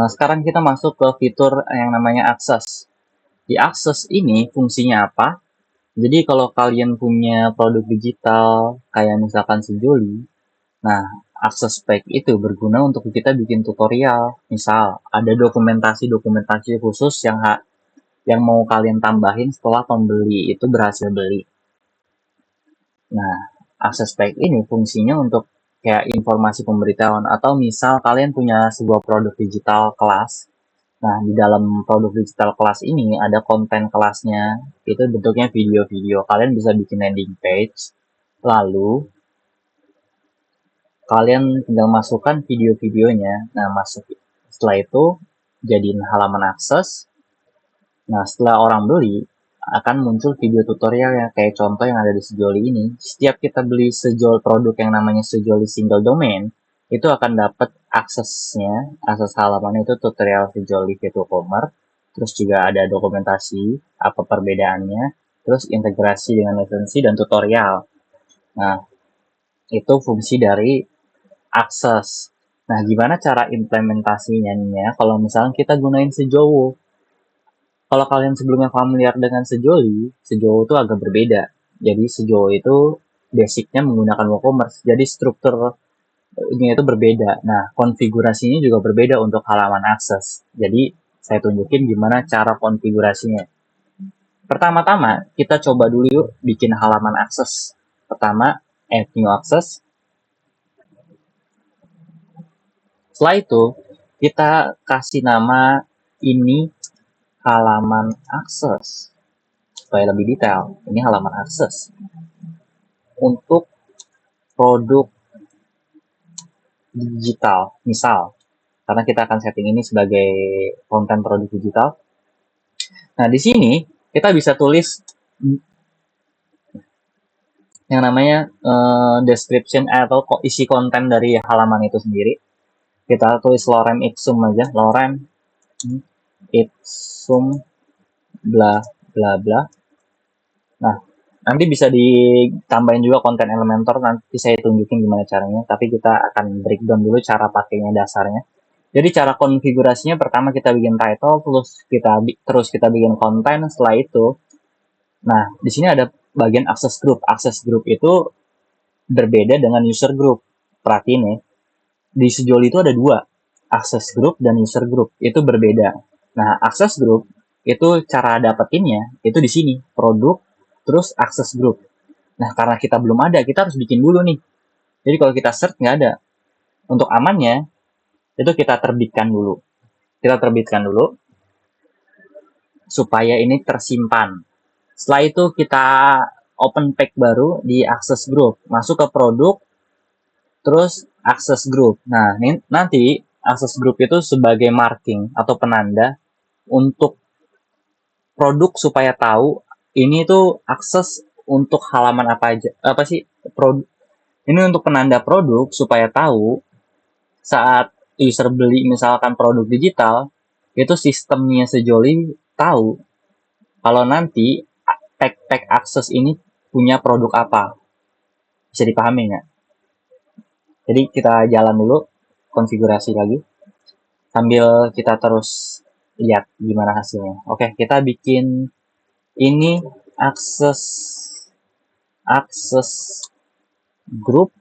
Sekarang kita masuk ke fitur yang namanya akses. Di akses ini fungsinya apa? Jadi kalau kalian punya produk digital kayak misalkan Sejoli, nah akses pack itu berguna untuk kita bikin tutorial. Misal ada dokumentasi-dokumentasi khusus yang mau kalian tambahin setelah pembeli itu berhasil beli. Nah, akses pack ini fungsinya untuk kayak informasi pemberitahuan atau misal kalian punya sebuah produk digital kelas. Nah, di dalam produk digital kelas ini ada konten kelasnya. Itu bentuknya video-video. Kalian bisa bikin landing page. Lalu, kalian tinggal masukkan video-videonya. Nah, masuk. Setelah itu, jadiin halaman akses. Nah, setelah orang beli, akan muncul video tutorial yang kayak contoh yang ada di Sejoli ini. Setiap kita beli produk yang namanya Sejoli single domain, itu akan dapat aksesnya, akses halaman itu tutorial Sejoli V2Commerce, terus juga ada dokumentasi, apa perbedaannya, terus integrasi dengan lisensi dan tutorial. Nah, itu fungsi dari akses. Nah, gimana cara implementasinya kalau misalnya kita gunain Sejowo? Kalau kalian sebelumnya familiar dengan Sejoli, Sejowo itu agak berbeda. Jadi Sejowo itu basicnya menggunakan WooCommerce. Jadi struktur ini itu berbeda. Nah, konfigurasinya juga berbeda untuk halaman akses. Jadi saya tunjukin gimana cara konfigurasinya. Pertama-tama kita coba dulu yuk bikin halaman akses. Pertama, add new access. Setelah itu kita kasih nama ini halaman akses supaya lebih detail. Ini halaman akses untuk produk digital, misal, karena kita akan setting ini sebagai konten produk digital. Nah, di sini kita bisa tulis yang namanya description atau isi konten dari halaman itu sendiri. Kita tulis lorem ipsum aja, lorem ipsum bla bla bla. Nah, nanti bisa ditambahin juga konten Elementor, nanti saya tunjukin gimana caranya, tapi kita akan breakdown dulu cara pakainya dasarnya. Jadi cara konfigurasinya pertama kita bikin title, terus kita bikin konten. Setelah itu, nah di sini ada bagian access group. Access group itu berbeda dengan user group. Perhatiin ya, di Sejoli itu ada dua, access group dan user group. Itu berbeda. Nah, access group itu cara dapetinnya itu di sini, produk, terus access group. Nah, karena kita belum ada, kita harus bikin dulu nih. Jadi kalau kita search nggak ada. Untuk amannya, itu kita terbitkan dulu. Kita terbitkan dulu supaya ini tersimpan. Setelah itu kita open pack baru di access group, masuk ke produk, terus access group. Nah, ini nanti access group itu sebagai marking atau penanda untuk produk supaya tahu ini tuh akses untuk halaman apa aja. Apa sih produk? Ini untuk penanda produk supaya tahu saat user beli misalkan produk digital, itu sistemnya Sejoli tahu kalau nanti tag akses ini punya produk apa. Bisa dipahami nggak? Jadi kita jalan dulu, konfigurasi lagi, sambil kita terus lihat gimana hasilnya. Oke, kita bikin ini akses grup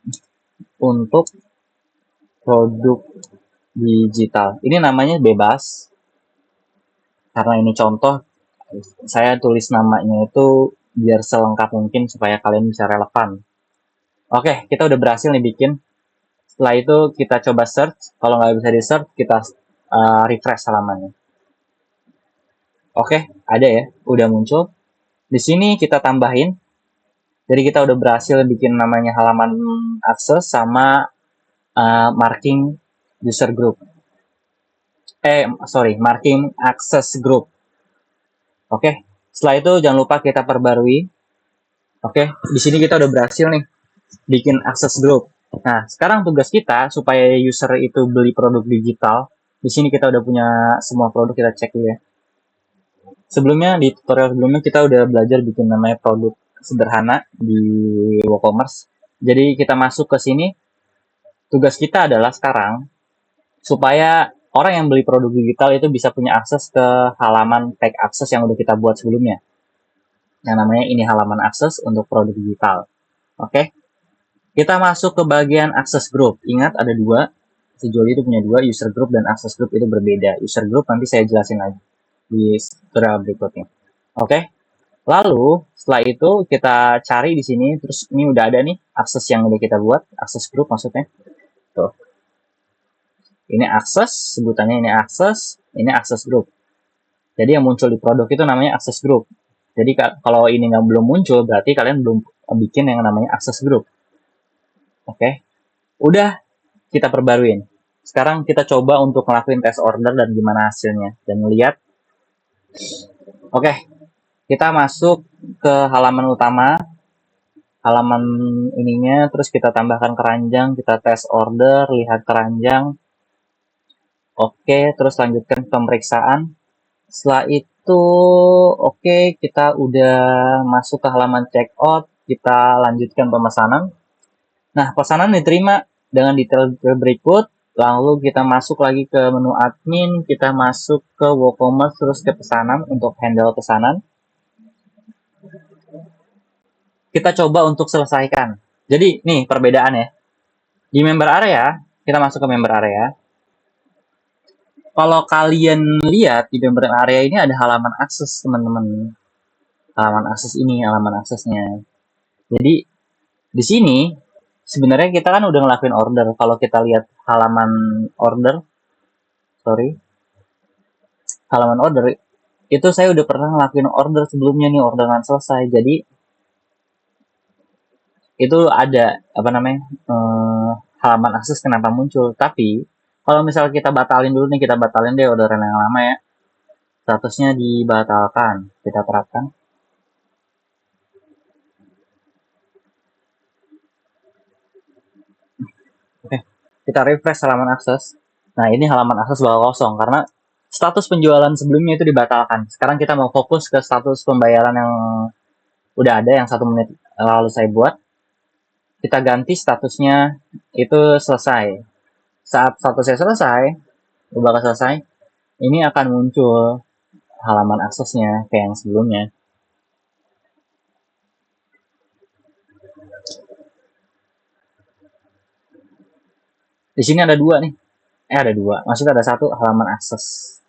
untuk produk digital. Ini namanya bebas, karena ini contoh, saya tulis namanya itu biar selengkap mungkin supaya kalian bisa relevan. Oke, kita udah berhasil nih bikin. Setelah itu kita coba search. Kalau nggak bisa di search, kita refresh halamannya. Oke, ada ya, udah muncul. Di sini kita tambahin. Jadi kita udah berhasil bikin namanya halaman akses sama marking user group. Marking access group. Oke, setelah itu jangan lupa kita perbarui. Oke, di sini kita udah berhasil nih bikin access group. Nah, sekarang tugas kita supaya user itu beli produk digital. Di sini kita udah punya semua produk, kita cek dulu ya. Sebelumnya di tutorial sebelumnya kita udah belajar bikin namanya produk sederhana di WooCommerce. Jadi kita masuk ke sini. Tugas kita adalah sekarang supaya orang yang beli produk digital itu bisa punya akses ke halaman tag akses yang udah kita buat sebelumnya. Yang namanya ini halaman akses untuk produk digital. Oke, kita masuk ke bagian akses group. Ingat ada dua, si Joli itu punya dua, user group dan akses group itu berbeda. User group nanti saya jelasin lagi di tutorial berikutnya. Oke, lalu setelah itu kita cari di sini, terus ini udah ada nih akses yang udah kita buat, akses group maksudnya. Tuh, ini akses, sebutannya ini akses group. Jadi yang muncul di produk itu namanya akses group. Jadi kalau ini nggak belum muncul, berarti kalian belum bikin yang namanya akses group. Oke, udah kita perbaruin. Sekarang kita coba untuk ngelakuin tes order dan gimana hasilnya. Dan lihat, oke, kita masuk ke halaman utama, halaman ininya, terus kita tambahkan keranjang, kita tes order, lihat keranjang. Oke, terus lanjutkan pemeriksaan. Setelah itu, oke, kita udah masuk ke halaman checkout, kita lanjutkan pemesanan. Nah, pesanan diterima dengan detail berikut, lalu kita masuk lagi ke menu admin, kita masuk ke WooCommerce, terus ke pesanan untuk handle pesanan. Kita coba untuk selesaikan. Jadi, nih perbedaan ya. Di member area, kita masuk ke member area. Kalau kalian lihat di member area ini ada halaman akses, teman-teman. Halaman akses ini, halaman aksesnya. Jadi, di sini sebenarnya kita kan udah ngelakuin order. Kalau kita lihat halaman order, halaman order itu saya udah pernah ngelakuin order sebelumnya nih, orderan selesai. Jadi itu ada apa namanya halaman akses kenapa muncul. Tapi kalau misal kita batalin dulu nih, kita batalin deh orderan yang lama ya. Statusnya dibatalkan. Kita terapkan. Oke, kita refresh halaman akses. Nah, ini halaman akses bakal kosong karena status penjualan sebelumnya itu dibatalkan. Sekarang kita mau fokus ke status pembayaran yang udah ada, yang 1 menit lalu saya buat. Kita ganti statusnya itu selesai. Saat statusnya selesai, bakal selesai, ini akan muncul halaman aksesnya kayak yang sebelumnya. Di sini ada dua nih. Ada dua. Maksudnya ada satu halaman akses.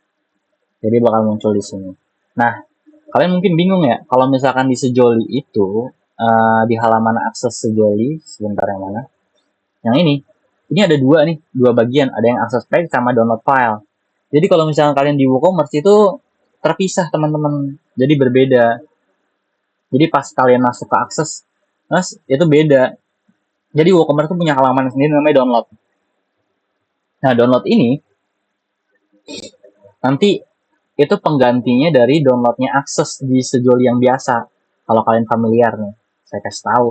Jadi bakal muncul di sini. Nah, kalian mungkin bingung ya, kalau misalkan di Sejoli itu, di halaman akses Sejoli, sebentar yang mana? Yang ini ada dua nih, dua bagian. Ada yang akses page sama download file. Jadi kalau misalkan kalian di WooCommerce itu terpisah teman-teman. Jadi berbeda. Jadi pas kalian masuk ke akses, mas, itu beda. Jadi WooCommerce itu punya halaman sendiri namanya download. Nah, download ini nanti itu penggantinya dari downloadnya akses di Sejoli yang biasa. Kalau kalian familiar nih, saya kasih tahu.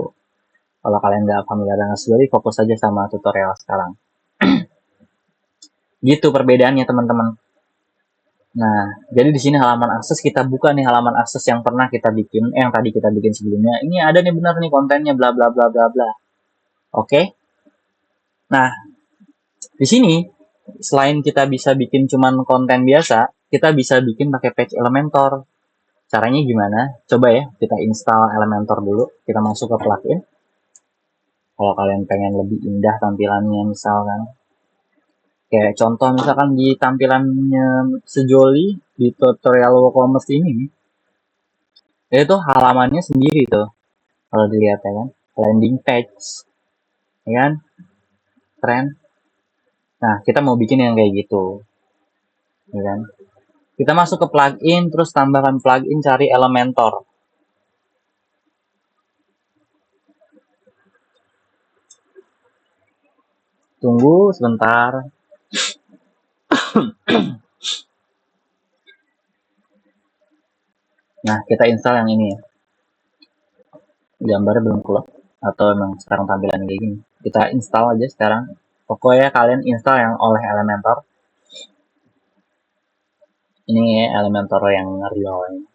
Kalau kalian nggak familiar dengan Sejoli, fokus aja sama tutorial sekarang. Gitu perbedaannya teman-teman. Nah, jadi di sini halaman akses kita buka nih halaman akses yang pernah kita bikin, yang tadi kita bikin sebelumnya. Ini ada nih benar nih kontennya bla bla bla bla bla. Oke. Nah, di sini selain kita bisa bikin cuman konten biasa, kita bisa bikin pakai page Elementor. Caranya gimana? Coba ya, kita install Elementor dulu. Kita masuk ke plugin. Kalau kalian pengen lebih indah tampilannya misalkan. Kayak contoh misalkan di tampilannya Sejoli, di tutorial WooCommerce ini, itu halamannya sendiri tuh. Kalau dilihat ya kan. Landing page. Ya kan? Keren. Nah, kita mau bikin yang kayak gitu. Ya kan? Kita masuk ke plugin, terus tambahkan plugin, cari Elementor. Tunggu sebentar. Nah, kita install yang ini ya. Gambarnya belum keluar. Atau emang sekarang tampilan kayak gini. Kita install aja sekarang. Pokoknya kalian install yang oleh Elementor. Ini Elementor yang real.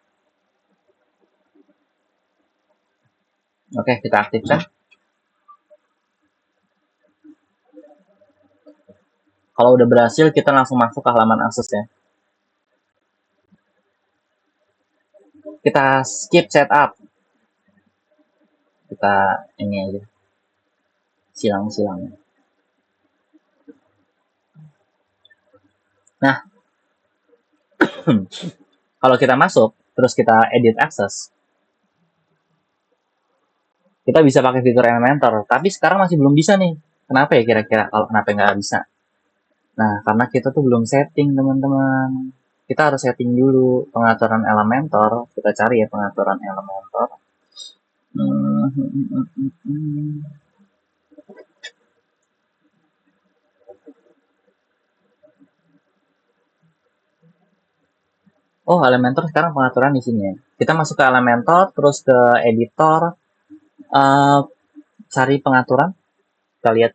Oke, kita aktifkan. Kalau udah berhasil, kita langsung masuk ke halaman akses ya. Kita skip setup. Kita ini aja, silang-silang. Nah, kalau kita masuk, terus kita edit access, kita bisa pakai fitur Elementor. Tapi sekarang masih belum bisa nih. Kenapa ya kira-kira kalau kenapa nggak bisa? Nah, karena kita tuh belum setting, teman-teman. Kita harus setting dulu pengaturan Elementor. Kita cari ya pengaturan Elementor. Oh, Elementor sekarang pengaturan di sini ya. Kita masuk ke Elementor, terus ke editor, cari pengaturan. Kita lihat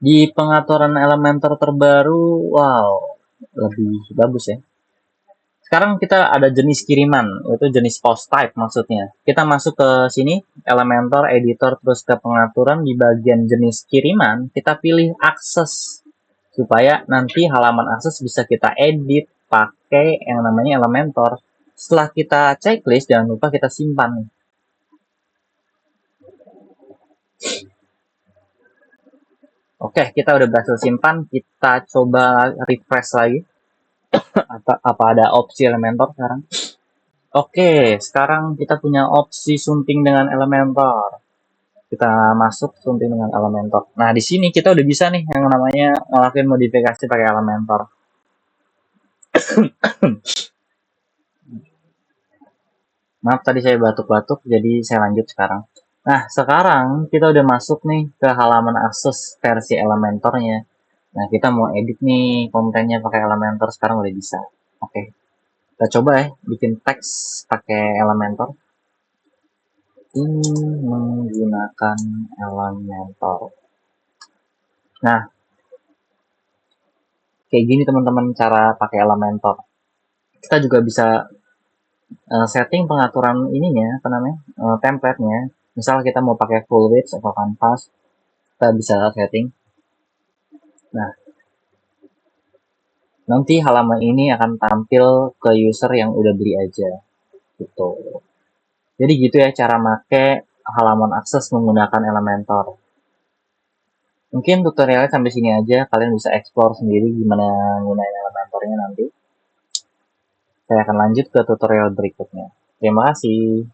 di pengaturan Elementor terbaru, wow, lebih bagus ya. Sekarang kita ada jenis kiriman, yaitu jenis post type maksudnya. Kita masuk ke sini, Elementor, editor, terus ke pengaturan di bagian jenis kiriman, kita pilih akses supaya nanti halaman akses bisa kita edit pakai yang namanya Elementor. Setelah kita checklist, jangan lupa kita simpan. Oke, kita udah berhasil simpan. Kita coba refresh lagi. Apa ada opsi Elementor sekarang? Oke, sekarang kita punya opsi sunting dengan Elementor. Kita masuk sunting dengan Elementor. Nah, di sini kita udah bisa nih yang namanya ngelakuin modifikasi pakai Elementor. Maaf tadi saya batuk-batuk, jadi saya lanjut sekarang. Nah, sekarang kita udah masuk nih ke halaman akses versi Elementornya. Nah, kita mau edit nih kontennya pakai Elementor, sekarang udah bisa. Oke, kita coba ya bikin teks pakai Elementor. Ini menggunakan Elementor. Nah, kayak gini teman-teman cara pakai Elementor. Kita juga bisa setting pengaturan ininya, apa namanya, template-nya. Misal kita mau pakai full width atau canvas, kita bisa setting. Nah, nanti halaman ini akan tampil ke user yang udah beli aja, gitu. Jadi gitu ya cara make halaman akses menggunakan Elementor. Mungkin tutorialnya sampai sini aja, kalian bisa explore sendiri gimana gunain Elementornya nanti. Saya akan lanjut ke tutorial berikutnya. Terima kasih.